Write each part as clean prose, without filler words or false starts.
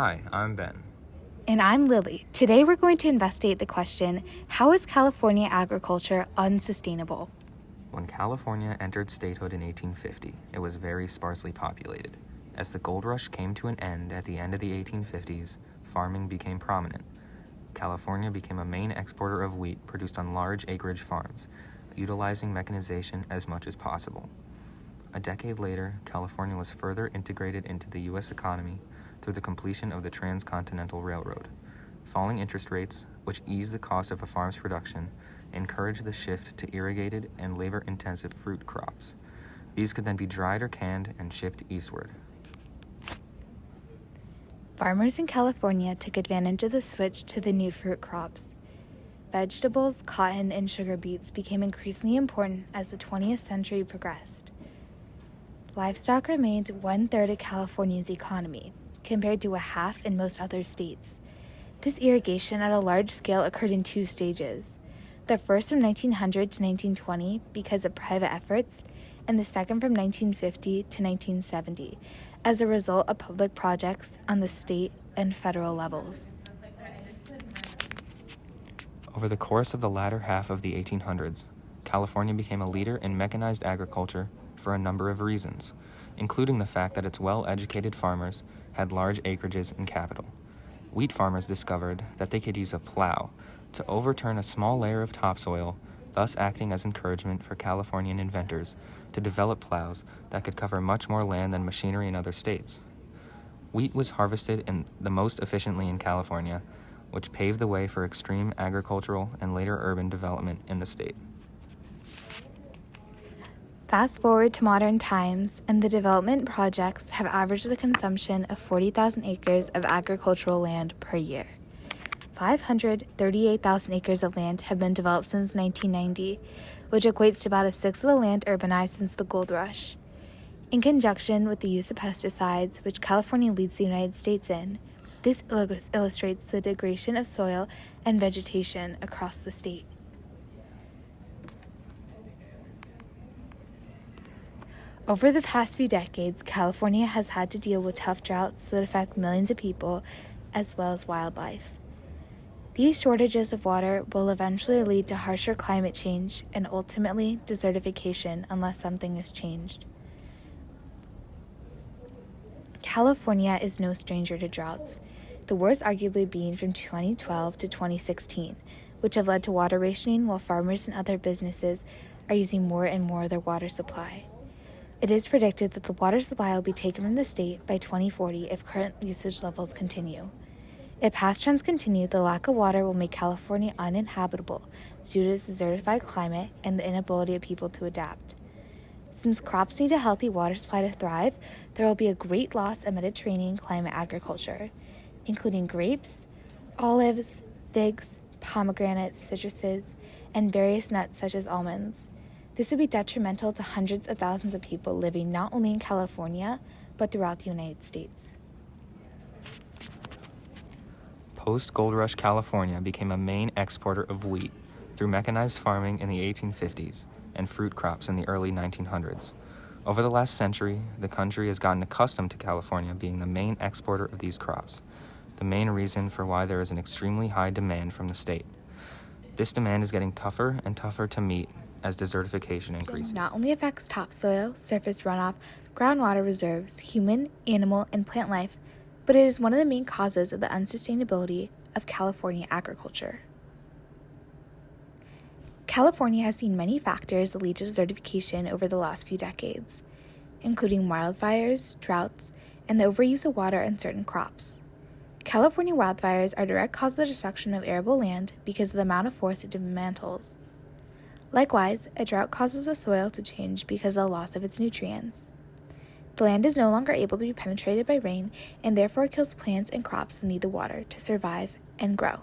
Hi, I'm Ben. And I'm Lily. Today we're going to investigate the question, how is California agriculture unsustainable? When California entered statehood in 1850, it was very sparsely populated. As the gold rush came to an end at the end of the 1850s, farming became prominent. California became a main exporter of wheat produced on large acreage farms, utilizing mechanization as much as possible. A decade later, California was further integrated into the U.S. economy through the completion of the Transcontinental Railroad. Falling interest rates, which eased the cost of a farm's production, encouraged the shift to irrigated and labor-intensive fruit crops. These could then be dried or canned and shipped eastward. Farmers in California took advantage of the switch to the new fruit crops. Vegetables, cotton, and sugar beets became increasingly important as the 20th century progressed. Livestock remained 1/3 of California's economy, compared to a half in most other states. This irrigation at a large scale occurred in two stages. The first from 1900 to 1920 because of private efforts, and the second from 1950 to 1970 as a result of public projects on the state and federal levels. Over the course of the latter half of the 1800s, California became a leader in mechanized agriculture for a number of reasons, including the fact that its well-educated farmers had large acreages and capital. Wheat farmers discovered that they could use a plow to overturn a small layer of topsoil, thus acting as encouragement for Californian inventors to develop plows that could cover much more land than machinery in other states. Wheat was harvested the most efficiently in California, which paved the way for extreme agricultural and later urban development in the state. Fast forward to modern times, and the development projects have averaged the consumption of 40,000 acres of agricultural land per year. 538,000 acres of land have been developed since 1990, which equates to about a sixth of the land urbanized since the gold rush. In conjunction with the use of pesticides, which California leads the United States in, this illustrates the degradation of soil and vegetation across the state. Over the past few decades, California has had to deal with tough droughts that affect millions of people as well as wildlife. These shortages of water will eventually lead to harsher climate change and ultimately desertification unless something is changed. California is no stranger to droughts, the worst arguably being from 2012 to 2016, which have led to water rationing while farmers and other businesses are using more and more of their water supply. It is predicted that the water supply will be taken from the state by 2040 if current usage levels continue. If past trends continue, the lack of water will make California uninhabitable due to its desertified climate and the inability of people to adapt. Since crops need a healthy water supply to thrive, there will be a great loss of Mediterranean climate agriculture, including grapes, olives, figs, pomegranates, citruses, and various nuts such as almonds. This would be detrimental to hundreds of thousands of people living not only in California, but throughout the United States. Post-Gold Rush California became a main exporter of wheat through mechanized farming in the 1850s and fruit crops in the early 1900s. Over the last century, the country has gotten accustomed to California being the main exporter of these crops, the main reason for why there is an extremely high demand from the state. This demand is getting tougher and tougher to meet as desertification increases. It not only affects topsoil, surface runoff, groundwater reserves, human, animal, and plant life, but it is one of the main causes of the unsustainability of California agriculture. California has seen many factors that lead to desertification over the last few decades, including wildfires, droughts, and the overuse of water in certain crops. California wildfires are a direct cause of the destruction of arable land because of the amount of force it dismantles. Likewise, a drought causes the soil to change because of the loss of its nutrients. The land is no longer able to be penetrated by rain and therefore kills plants and crops that need the water to survive and grow.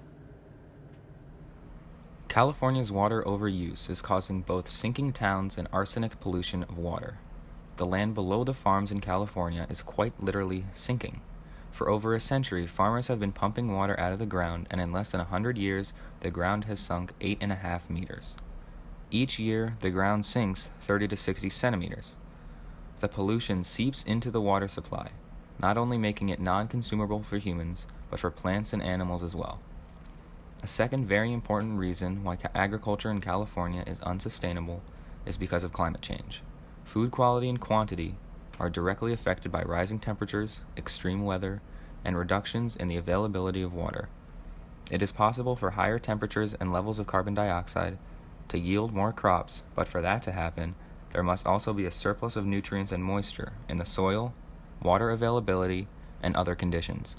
California's water overuse is causing both sinking towns and arsenic pollution of water. The land below the farms in California is quite literally sinking. For over a century, farmers have been pumping water out of the ground, and in less than 100 years, the ground has sunk 8.5 meters. Each year, the ground sinks 30 to 60 centimeters. The pollution seeps into the water supply. not only making it non-consumable for humans, but for plants and animals as well. A second very important reason why agriculture in California is unsustainable is because of climate change. Food quality and quantity are directly affected by rising temperatures, extreme weather, and reductions in the availability of water. It is possible for higher temperatures and levels of carbon dioxide to yield more crops, but for that to happen, there must also be a surplus of nutrients and moisture in the soil, water availability, and other conditions.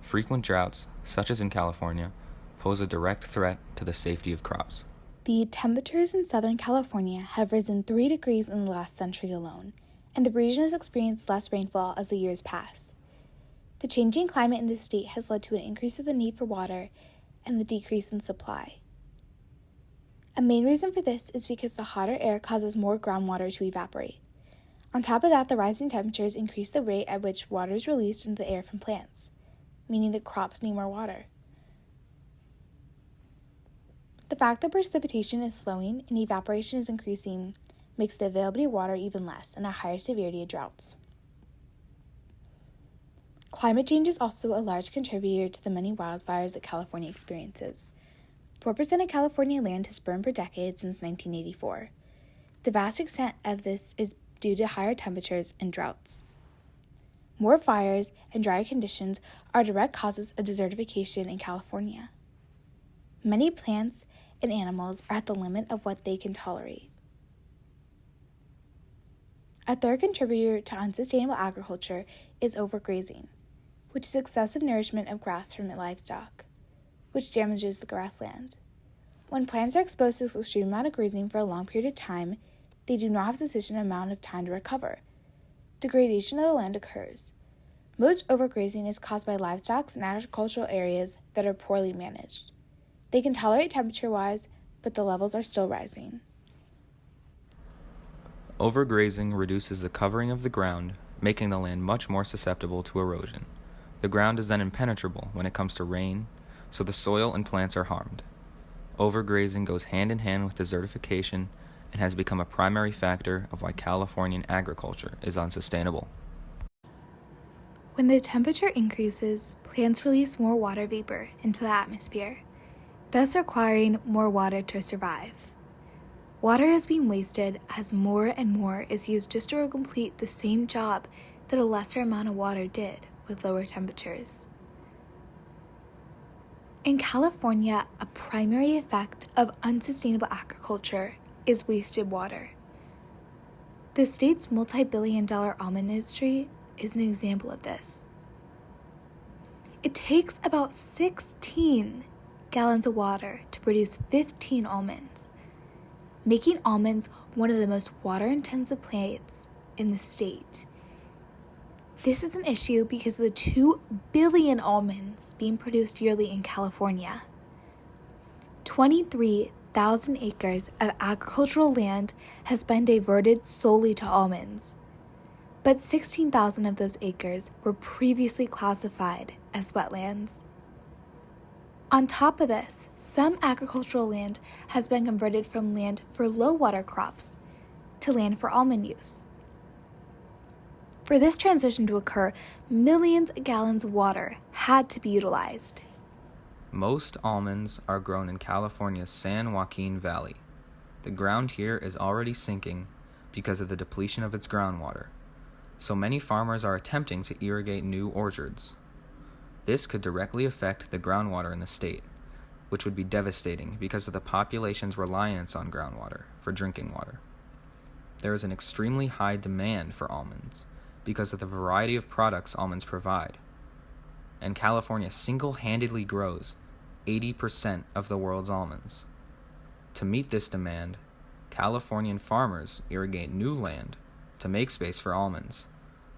Frequent droughts, such as in California, pose a direct threat to the safety of crops. The temperatures in Southern California have risen 3 degrees in the last century alone, and the region has experienced less rainfall as the years pass. The changing climate in the state has led to an increase of the need for water and the decrease in supply. A main reason for this is because the hotter air causes more groundwater to evaporate. On top of that, the rising temperatures increase the rate at which water is released into the air from plants, meaning that crops need more water. The fact that precipitation is slowing and evaporation is increasing makes the availability of water even less and a higher severity of droughts. Climate change is also a large contributor to the many wildfires that California experiences. 4% of California land has burned per decade since 1984. The vast extent of this is due to higher temperatures and droughts. More fires and drier conditions are direct causes of desertification in California. Many plants and animals are at the limit of what they can tolerate. A third contributor to unsustainable agriculture is overgrazing, which is excessive nourishment of grass from livestock, which damages the grassland. When plants are exposed to this extreme amount of grazing for a long period of time, they do not have sufficient amount of time to recover. Degradation of the land occurs. Most overgrazing is caused by livestock and agricultural areas that are poorly managed. They can tolerate temperature-wise, but the levels are still rising. Overgrazing reduces the covering of the ground, making the land much more susceptible to erosion. The ground is then impenetrable when it comes to rain, so the soil and plants are harmed. Overgrazing goes hand in hand with desertification and has become a primary factor of why Californian agriculture is unsustainable. When the temperature increases, plants release more water vapor into the atmosphere, thus requiring more water to survive. Water is being wasted as more and more is used just to complete the same job that a lesser amount of water did with lower temperatures. In California, a primary effect of unsustainable agriculture is wasted water. The state's multi-billion-dollar almond industry is an example of this. It takes about 16 gallons of water to produce 15 almonds, making almonds one of the most water-intensive plants in the state. This is an issue because of the 2 billion almonds being produced yearly in California. 23,000 acres of agricultural land has been diverted solely to almonds, but 16,000 of those acres were previously classified as wetlands. On top of this, some agricultural land has been converted from land for low water crops to land for almond use. For this transition to occur, millions of gallons of water had to be utilized. Most almonds are grown in California's San Joaquin Valley. The ground here is already sinking because of the depletion of its groundwater, so many farmers are attempting to irrigate new orchards. This could directly affect the groundwater in the state, which would be devastating because of the population's reliance on groundwater for drinking water. There is an extremely high demand for almonds because of the variety of products almonds provide, and California single-handedly grows 80% of the world's almonds. To meet this demand, Californian farmers irrigate new land to make space for almonds,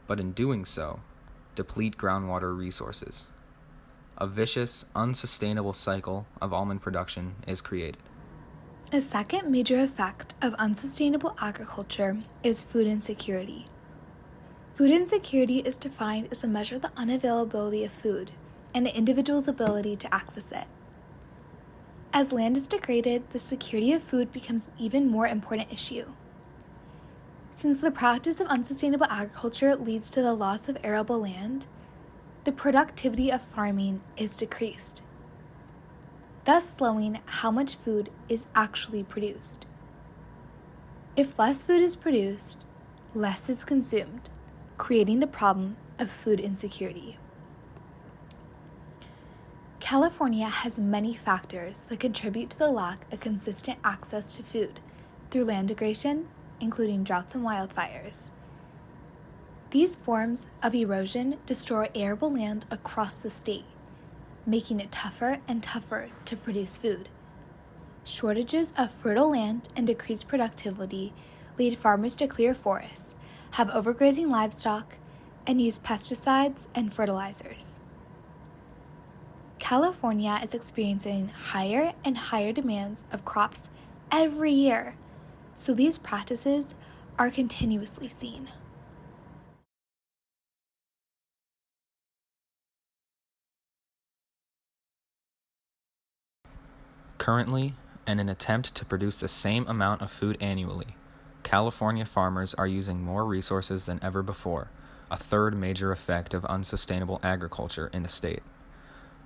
but in doing so, deplete groundwater resources. A vicious, unsustainable cycle of almond production is created. A second major effect of unsustainable agriculture is food insecurity. Food insecurity is defined as a measure of the unavailability of food and an individual's ability to access it. As land is degraded, the security of food becomes an even more important issue. Since the practice of unsustainable agriculture leads to the loss of arable land, the productivity of farming is decreased, thus slowing how much food is actually produced. If less food is produced, less is consumed, creating the problem of food insecurity. California has many factors that contribute to the lack of consistent access to food through land degradation, including droughts and wildfires. These forms of erosion destroy arable land across the state, making it tougher and tougher to produce food. Shortages of fertile land and decreased productivity lead farmers to clear forests, have overgrazing livestock, and use pesticides and fertilizers. California is experiencing higher and higher demands of crops every year, so these practices are continuously seen. Currently, in an attempt to produce the same amount of food annually, California farmers are using more resources than ever before, a third major effect of unsustainable agriculture in the state.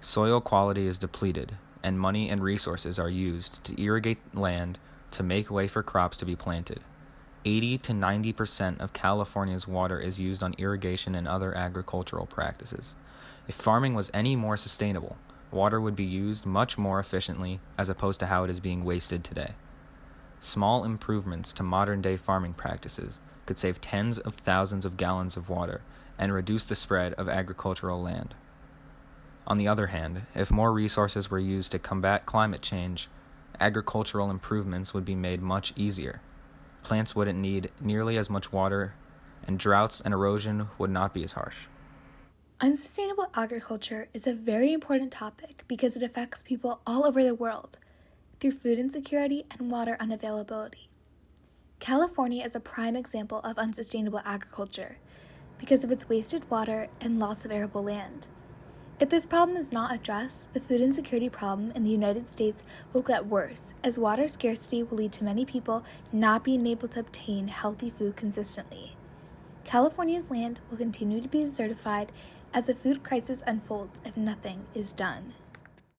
Soil quality is depleted, and money and resources are used to irrigate land to make way for crops to be planted. 80 to 90% of California's water is used on irrigation and other agricultural practices. If farming was any more sustainable, water would be used much more efficiently as opposed to how it is being wasted today. Small improvements to modern-day farming practices could save tens of thousands of gallons of water and reduce the spread of agricultural land. On the other hand, if more resources were used to combat climate change, agricultural improvements would be made much easier. Plants wouldn't need nearly as much water, and droughts and erosion would not be as harsh. Unsustainable agriculture is a very important topic because it affects people all over the world through food insecurity and water unavailability. California is a prime example of unsustainable agriculture because of its wasted water and loss of arable land. If this problem is not addressed, the food insecurity problem in the United States will get worse, as water scarcity will lead to many people not being able to obtain healthy food consistently. California's land will continue to be desertified as the food crisis unfolds if nothing is done.